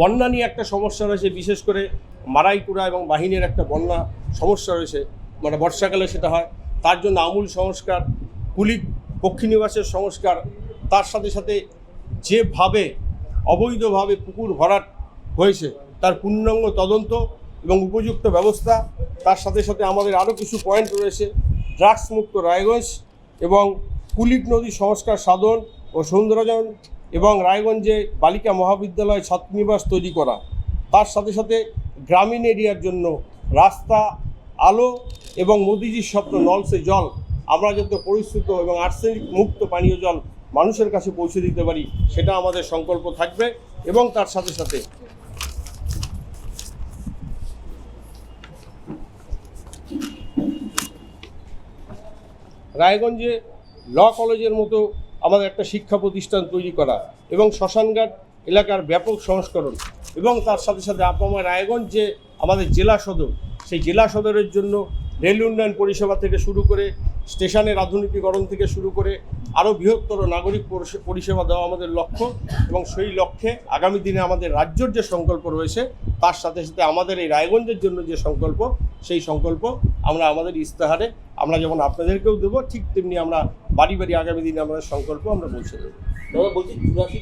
বন্যা নিয়ে একটা সমস্যা রয়েছে, বিশেষ করে মারাইকুড়া এবং বাহিনীর একটা বন্যা সমস্যা রয়েছে, মানে বর্ষাকালে সেটা হয়। তার জন্য আমূল সংস্কার, কুলিক পক্ষীনিবাসের সংস্কার, তার সাথে সাথে যেভাবে অবৈধভাবে পুকুর ভরাট হয়েছে তার পূর্ণাঙ্গ তদন্ত এবং উপযুক্ত ব্যবস্থা, তার সাথে সাথে আমাদের আরও কিছু পয়েন্ট রয়েছে, ড্রাগস মুক্ত রায়গঞ্জ এবং কুলিক নদী সংস্কার সাধন ও সৌন্দর্যায়ন এবং রায়গঞ্জে বালিকা মহাবিদ্যালয় ছাত্রীনিবাস তৈরি করা, তার সাথে সাথে গ্রামীণ এরিয়ার জন্য রাস্তা, আলো এবং মোদিজির স্বপ্ন নল সে জল আমরা যাতে পরিশ্রুত এবং আর্সেনিক মুক্ত পানীয় জল মানুষের কাছে পৌঁছে দিতে পারি, সেটা আমাদের সংকল্প থাকবে। এবং তার সাথে সাথে রায়গঞ্জে ল কলেজের মতো আমাদের একটা শিক্ষা প্রতিষ্ঠান তৈরি করা এবং শ্মশানঘাট এলাকার ব্যাপক সংস্করণ, এবং তার সাথে সাথে আপনার রায়গঞ্জ যে আমাদের জেলা সদর, সেই জেলা সদরের জন্য রেল উন্নয়ন পরিষেবা থেকে শুরু করে স্টেশনের আধুনিকীকরণ থেকে শুরু করে আরও বৃহত্তর নাগরিক পরিষেবা দেওয়া আমাদের লক্ষ্য। এবং সেই লক্ষ্যে আগামী দিনে আমাদের রাজ্যের যে সংকল্প রয়েছে, তার সাথে সাথে আমাদের এই রায়গঞ্জের জন্য যে সংকল্প, সেই সংকল্প আমরা আমাদের ইস্তেহারে আমরা যেমন আপনাদেরকেও দেবো, ঠিক তেমনি আমরা বাড়ি বাড়ি আগামী দিনে আমাদের সংকল্প আমরা পৌঁছে দেবো। বলছি 84